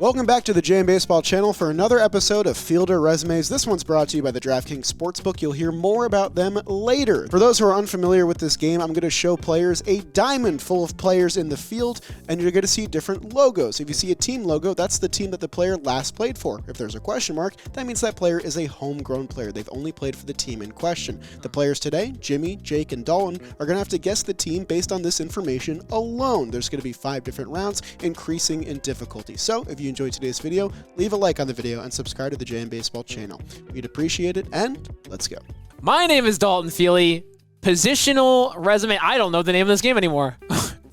Welcome back to the Jam Baseball channel for another episode of Fielder Resumes. This one's brought to you by the DraftKings Sportsbook. You'll hear more about them later. For those who are unfamiliar with this game, I'm going to show players a diamond full of players in the field, and you're going to see different logos. If you see a team logo, that's the team that the player last played for. If there's a question mark, that means that player is a homegrown player. They've only played for the team in question. The players today, Jimmy, Jake, and Dalton, are going to have to guess the team based on this information alone. There's going to be 5 different rounds, increasing in difficulty. So, if you enjoyed today's video, leave a like on the video and subscribe to the Jam Baseball channel. We'd appreciate it, and let's go. My name is Dalton Feely. Positional resume. I don't know the name of this game anymore.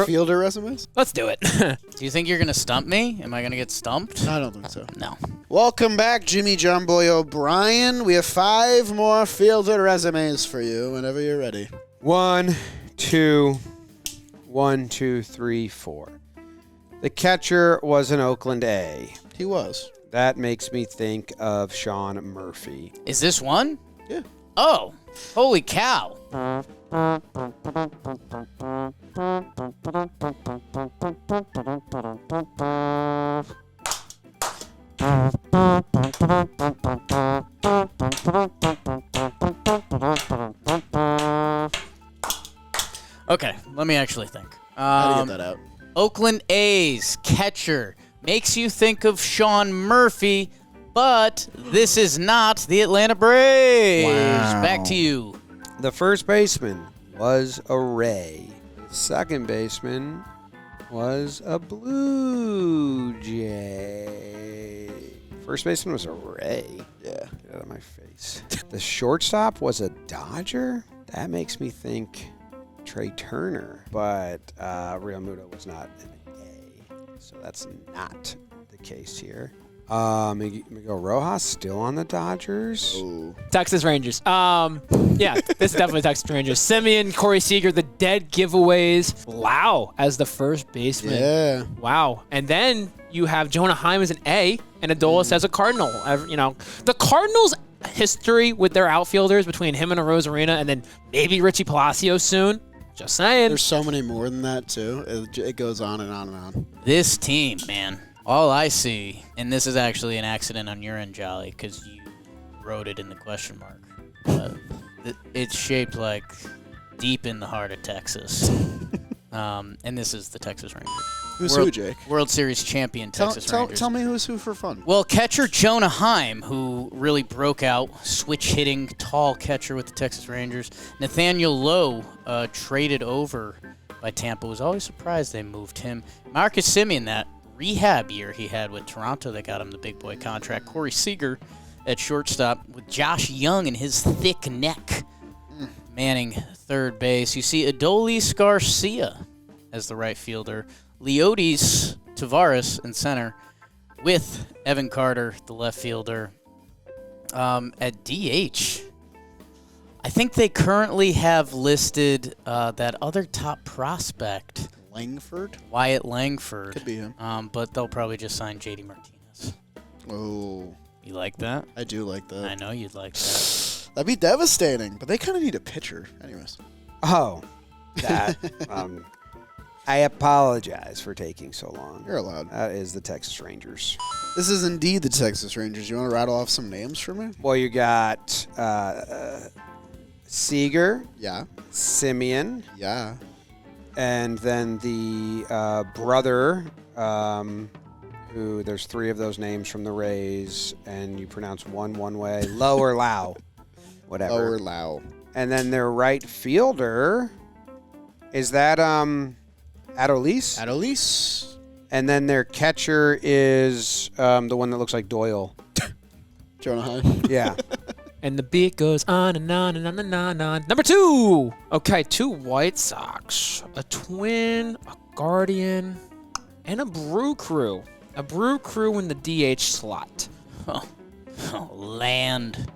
Fielder Resumes? Let's do it. Do you think you're going to stump me? Am I going to get stumped? I don't think so. No. Welcome back, Jimmy Jomboy O'Brien. We have 5 more Fielder Resumes for you whenever you're ready. 1, 2, 1, 2, 3, 4. The catcher was an Oakland A. He was. That makes me think of Sean Murphy. Is this one? Yeah. Oh, holy cow. Okay, let me actually think. How do you get that out? Oakland A's catcher makes you think of Sean Murphy, but this is not the Atlanta Braves. Wow. Back to you. The first baseman was a Ray. The second baseman was a Blue Jay. First baseman was a Ray. Yeah. Get out of my face. The shortstop was a Dodger? That makes me think Trey Turner, but Real Muto was not an A, so that's not the case here. Miguel Rojas still on the Dodgers. Oh. Texas Rangers. Yeah, this is definitely Texas Rangers. Simeon, Corey Seager, the dead giveaways. Lau as the first baseman. Yeah. Wow. And then you have Jonah Heim as an A and Adolis as a Cardinal. You know, the Cardinals' history with their outfielders between him and Rosarina, and then maybe Richie Palacios soon. Just saying. There's so many more than that, too. It goes on and on and on. This team, man, all I see, and this is actually an accident on your end, Jolly, because you wrote it in the question mark. It's shaped like deep in the heart of Texas. And this is the Texas Rangers. Who's who, Jake? World Series champion Texas Rangers. Tell me who's who for fun. Well, catcher Jonah Heim, who really broke out, switch-hitting, tall catcher with the Texas Rangers. Nathaniel Lowe, traded over by Tampa. Was always surprised they moved him. Marcus Semien, that rehab year he had with Toronto that got him the big boy contract. Corey Seager at shortstop with Josh Young and his thick neck manning third base. You see Adolis Garcia as the right fielder. Leotis Tavares in center with Evan Carter, the left fielder. At DH, I think they currently have listed that other top prospect, Langford? Wyatt Langford. Could be him. But they'll probably just sign JD Martinez. Oh. You like that? I do like that. I know you'd like that. That'd be devastating, but they kind of need a pitcher. Anyways. Oh, that. I apologize for taking so long. You're allowed. That is the Texas Rangers. This is indeed the Texas Rangers. You want to rattle off some names for me? Well, you got Seager, Yeah. Simeon, Yeah. and then the brother, who there's 3 of those names from the Rays, and you pronounce one way, Low or Lau, whatever. Low or Lau. And then their right fielder, is that Adolis? Adolis. And then their catcher is the one that looks like Doyle. Jonah Heim. Yeah. And the beat goes on and on and on and on and on. Number 2. Okay, 2 White Sox. A Twin, a Guardian, and a Brew Crew. A Brew Crew in the DH slot. Land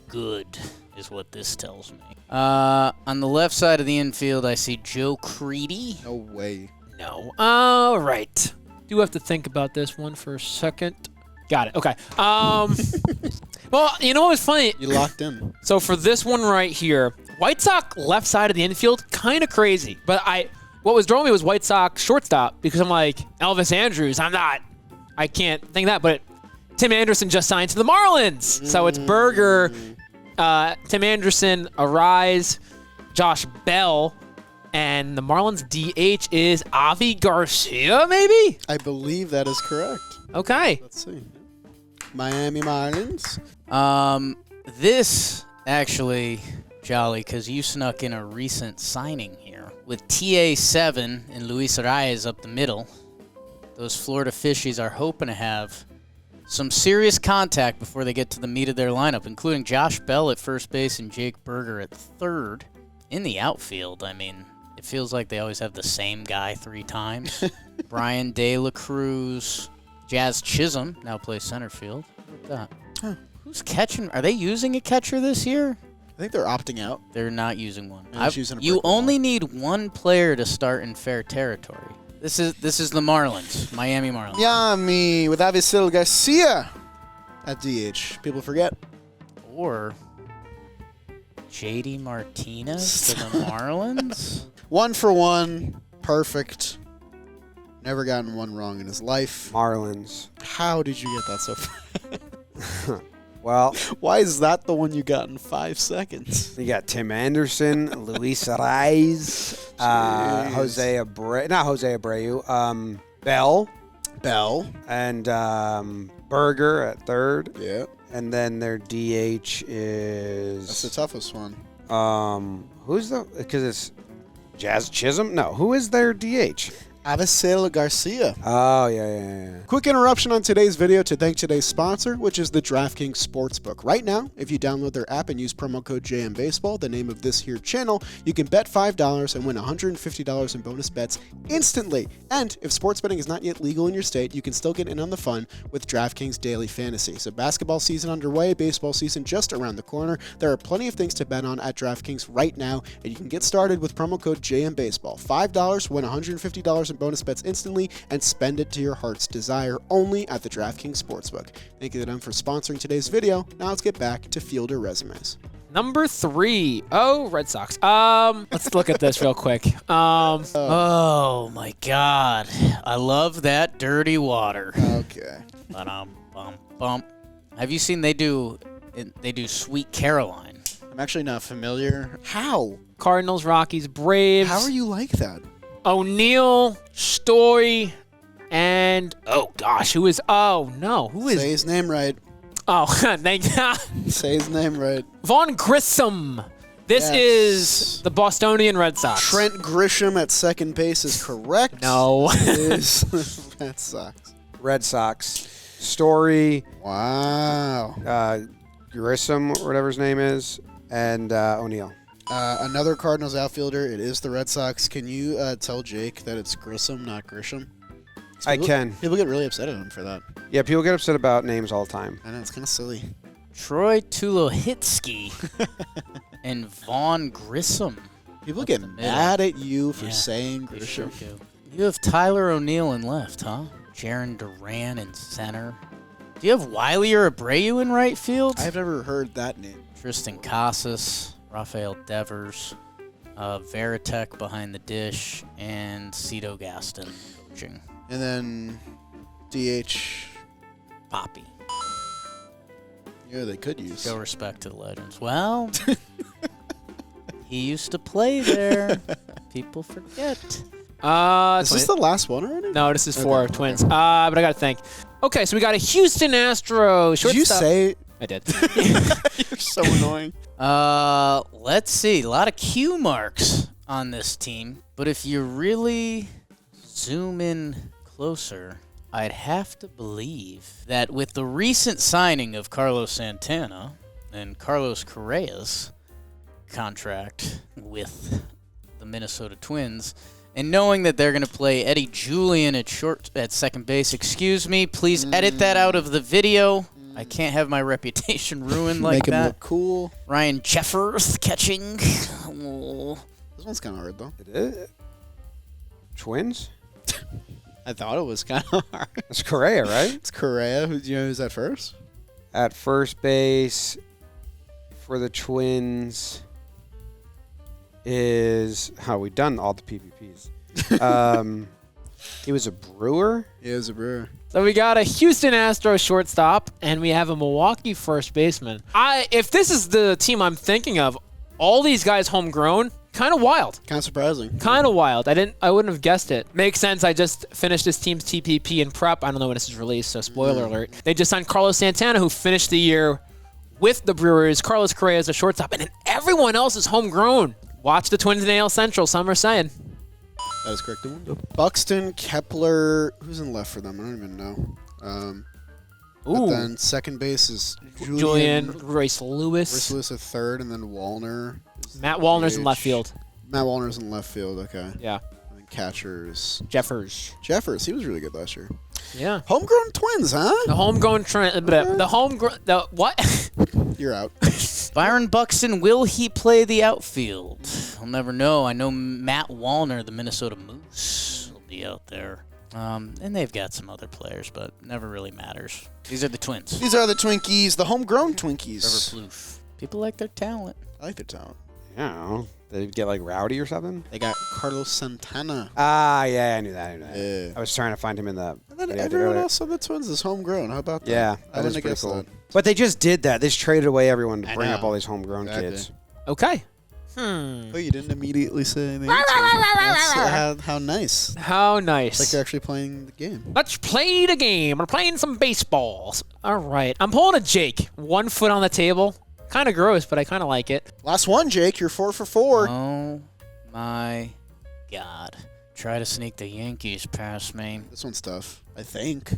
good is what this tells me. On the left side of the infield, I see Joe Creedy. No way. No. All right. Do have to think about this one for a second. Got it. Okay. Well, you know what was funny? You locked in. So for this one right here, White Sox left side of the infield, kind of crazy. But what was drawing me was White Sox shortstop because I'm like, Elvis Andrus, I'm not I can't think of that, but Tim Anderson just signed to the Marlins. So it's Berger, Tim Anderson, Arise, Josh Bell, and the Marlins DH is Avi Garcia, maybe? I believe that is correct. Okay. Let's see. Miami Marlins. This actually, Jolly, because you snuck in a recent signing here. With TA7 and Luis Arias up the middle, those Florida Fishies are hoping to have some serious contact before they get to the meat of their lineup, including Josh Bell at first base and Jake Berger at third. In the outfield, I mean, it feels like they always have the same guy 3 times. Brian De La Cruz, Jazz Chisholm now plays center field. Look at that. Huh. Who's catching? Are they using a catcher this year? I think they're opting out. They're not using one. They're just using a You brick wall. only need one player to start in fair territory. This is the Marlins, Miami Marlins. Yami with Avisail Garcia at DH. People forget. Or JD Martinez to the Marlins. 1 for 1. Perfect. Never gotten one wrong in his life. Marlins. How did you get that so fast? Well, Why is that the one you got in 5 seconds? you got Tim Anderson, Luis Arias, Jeez. Jose Abreu, Bell, and Berger at third. Yeah. And then their DH That's the is toughest one. because it's Jazz Chisholm? No, who is their DH? Avisail Garcia. Oh, yeah. Quick interruption on today's video to thank today's sponsor, which is the DraftKings Sportsbook. Right now, if you download their app and use promo code JMBaseball, the name of this here channel, you can bet $5 and win $150 in bonus bets instantly. And if sports betting is not yet legal in your state, you can still get in on the fun with DraftKings Daily Fantasy. So basketball season underway, baseball season just around the corner. There are plenty of things to bet on at DraftKings right now, and you can get started with promo code JMBaseball. $5, win $150 in bonus bets instantly, and spend it to your heart's desire only at the DraftKings Sportsbook. Thank you to them for sponsoring today's video. Now let's get back to Fielder Resumes. Number 3. Oh, Red Sox. Let's look at this real quick. Oh my God, I love that dirty water. Okay. Bum. Have you seen they do Sweet Caroline? I'm actually not familiar. How? Cardinals, Rockies, Braves. How are you like that? O'Neill, Story, and who is Say his name right. thank God. Say his name right. Vaughn Grissom. This Yes. is the Bostonian Red Sox. Trent Grisham at second base is correct. No. It is Red Sox. Red Sox. Story, Wow. Grissom, or whatever his name is, and O'Neill. Another Cardinals outfielder. It is the Red Sox. Can you tell Jake that it's Grissom, not Grisham? I can. People get really upset at him for that. Yeah, people get upset about names all the time. I know, it's kind of silly. Troy Tulohitsky and Vaughn Grissom. People Up get the middle. mad at you for Yeah, saying They sure Grisham. do. You have Tyler O'Neill in left, huh? Jaron Duran in center. Do you have Wiley or Abreu in right field? I've never heard that name. Tristan Casas, Rafael Devers, Veritek behind the dish, and Cito Gaston coaching. And then DH. Poppy. Yeah, they could use. Show respect to the legends. Well, he used to play there. People forget. Is this the last one already? No, this is Okay, 4 okay. Twins. But I got to think. Okay, so we got a Houston Astros. Did you shortstop- say? I did. You're so annoying. Let's see. A lot of Q marks on this team. But if you really zoom in closer, I'd have to believe that with the recent signing of Carlos Santana and Carlos Correa's contract with the Minnesota Twins, and knowing that they're going to play Eddie Julian at second base, excuse me, please edit that out of the video. I can't have my reputation ruined like Make him that. look cool. Ryan Jeffers catching. Oh. This one's kind of hard, though. It is? Twins? I thought it was kind of hard. That's Correa, right? It's Correa. Do you know who's at first? At first base for the Twins is we've done all the PPPs. He was a Brewer. Yeah, it was a Brewer. So we got a Houston Astros shortstop, and we have a Milwaukee first baseman. If this is the team I'm thinking of, all these guys homegrown, kind of wild. Kind of surprising. Kind of wild. I wouldn't have guessed it. Makes sense. I just finished this team's TPP in prep. I don't know when this is released, so spoiler alert. They just signed Carlos Santana, who finished the year with the Brewers. Carlos Correa is a shortstop, and then everyone else is homegrown. Watch the Twins in AL Central. Some are saying. That is correct. Buxton, Kepler. Who's in left for them? I don't even know. But then second base is Julian Royce Lewis. Royce Lewis at third, and then Wallner. Matt Wallner's in left field. Matt Wallner's in left field. Okay. Yeah. And then catchers. Jeffers. He was really good last year. Yeah. Homegrown Twins, huh? The homegrown trend. The what? You're out. Byron Buxton, will he play the outfield? I'll never know. I know Matt Wallner, the Minnesota Moose, will be out there. And they've got some other players, but never really matters. These are the Twins. These are the Twinkies, the homegrown Twinkies. Trevor Plouffe. People like their talent. I like their talent. Yeah. They get like Rowdy or something? They got Carlos Santana. Yeah, I knew that. Yeah. I was trying to find him in the. And then everyone else on the Twins is homegrown. How about that? Yeah, I that was didn't pretty guess cool. that. But they just did that. They just traded away everyone to I bring up know. all these homegrown Exactly. kids. Okay. Oh, you didn't immediately say anything. That's, how nice. How It's nice. like they're actually playing the game. Let's play the game. We're playing some baseballs. All right. I'm pulling a Jake. 1 foot on the table. Kind of gross, but I kind of like it. Last one, Jake. You're 4 for 4. Oh, my God. Try to sneak the Yankees past me. This one's tough. I think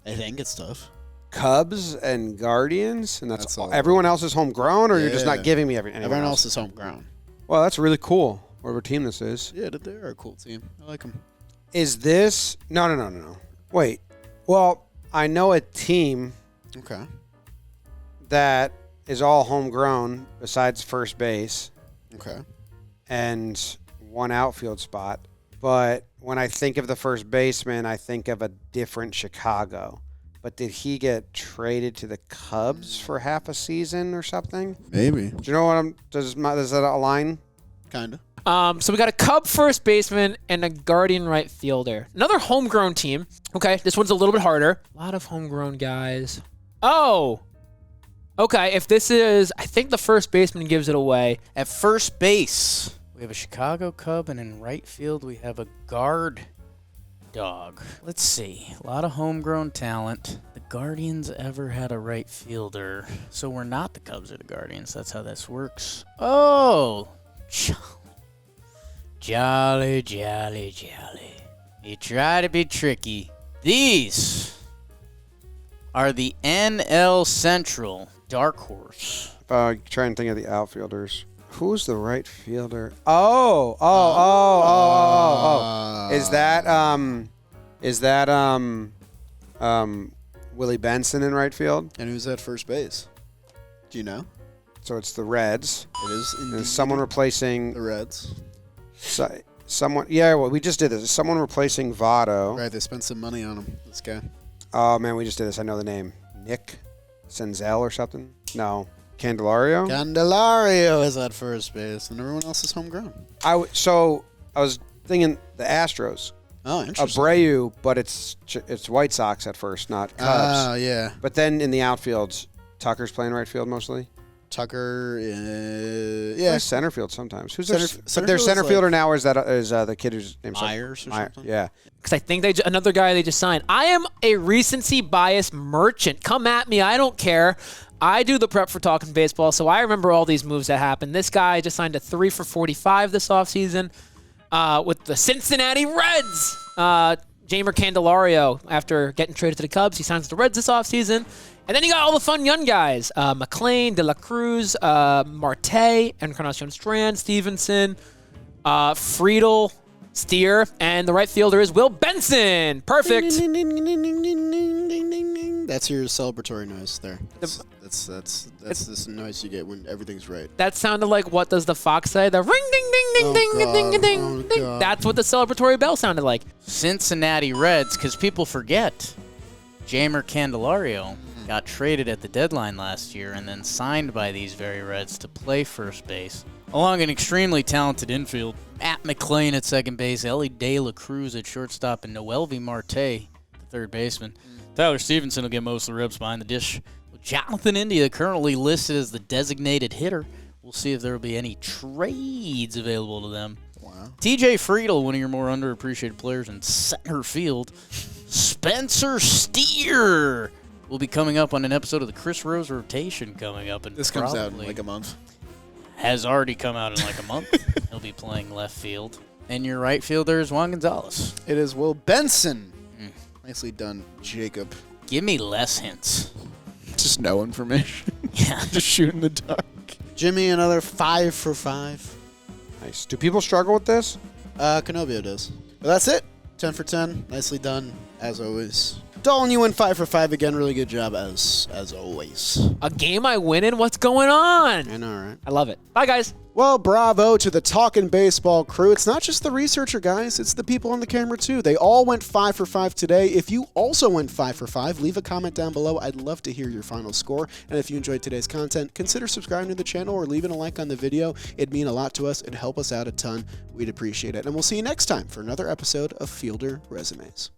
it's tough. Cubs and Guardians, and That's all. all. Everyone else is homegrown, or you're just Yeah. not giving me anyone Everyone else? else is homegrown. Well, that's really cool. Whatever team this is. Yeah, they are a cool team. I like them. Is this? No. Wait. Well, I know a team Okay. that is all homegrown besides first base Okay. and one outfield spot. But when I think of the first baseman, I think of a different Chicago. But did he get traded to the Cubs for half a season or something? Maybe. Do you know what does that align? Kinda. So we got a Cub first baseman and a Guardian right fielder. Another homegrown team. Okay, this one's a little bit harder. A lot of homegrown guys. Oh. Okay, if this is, I think the first baseman gives it away. At first base, we have a Chicago Cub, and in right field, we have a guard dog. Let's see. A lot of homegrown talent. The Guardians ever had a right fielder, so we're not the Cubs or the Guardians. That's how this works. Oh, jolly. You try to be tricky. These are the NL Central Dark Horse. Trying to think of the outfielders. Who's the right fielder? Oh. Is that Willie Benson in right field? And who's at first base? Do you know? So it's the Reds. It is And indeed is someone replacing the Reds. someone? Yeah, well, we just did this. Is someone replacing Votto? Right, they spent some money on him. This guy. Oh man, we just did this. I know the name. Nick Senzel or something? No, Candelario. Candelario is at first base, and everyone else is homegrown. So I was thinking the Astros. Oh, interesting. Abreu, but it's White Sox at first, not Cubs. Ah, yeah. But then in the outfields, Tucker's playing right field mostly. Tucker, yeah. Plays center field sometimes. Who's Center- their, center but their field center is fielder now is the kid whose name's Myers or something? Yeah. Because I think another guy they just signed. I am a recency bias merchant. Come at me. I don't care. I do the prep for Talking Baseball, so I remember all these moves that happened. This guy just signed a 3 for $45 this offseason with the Cincinnati Reds. Jamer Candelario, after getting traded to the Cubs, he signs with the Reds this offseason. And then you got all the fun young guys. McLean, De La Cruz, Marte, Encarnacion Strand, Stevenson, Friedel, Steer, and the right fielder is Will Benson. Perfect. That's your celebratory noise there. That's this noise you get when everything's right. That sounded like, what does the fox say? The ring, ding, ding, ding, Oh, ding, God. ding, ding, ding, Oh, ding. God. That's what the celebratory bell sounded like. Cincinnati Reds, because people forget, Jamer Candelario got traded at the deadline last year and then signed by these very Reds to play first base, along an extremely talented infield. Matt McLean at second base, Ellie De La Cruz at shortstop, and Noelvi Marte, the third baseman. Tyler Stevenson will get most of the reps behind the dish. Jonathan India, currently listed as the designated hitter. We'll see if there will be any trades available to them. Wow. TJ Friedel, one of your more underappreciated players in center field. Spencer Steer will be coming up on an episode of the Chris Rose rotation coming up. And This comes out in like a month. Has already come out in like a month. He'll be playing left field. And your right fielder is Juan Gonzalez. It is Will Benson. Nicely done, Jacob. Give me less hints. Just no information. Yeah. Just shooting the dark. Jimmy, another 5 for 5. Nice. Do people struggle with this? Canobio does. But that's it. 10 for 10. Nicely done, as always. Dalton, you went 5 for 5 again. Really good job, as always. A game I win in? What's going on? I know, right? I love it. Bye, guys. Well, bravo to the Talkin' Baseball crew. It's not just the researcher, guys. It's the people on the camera, too. They all went 5 for 5 today. If you also went 5 for 5, leave a comment down below. I'd love to hear your final score. And if you enjoyed today's content, consider subscribing to the channel or leaving a like on the video. It'd mean a lot to us. It'd help us out a ton. We'd appreciate it. And we'll see you next time for another episode of Fielder Resumes.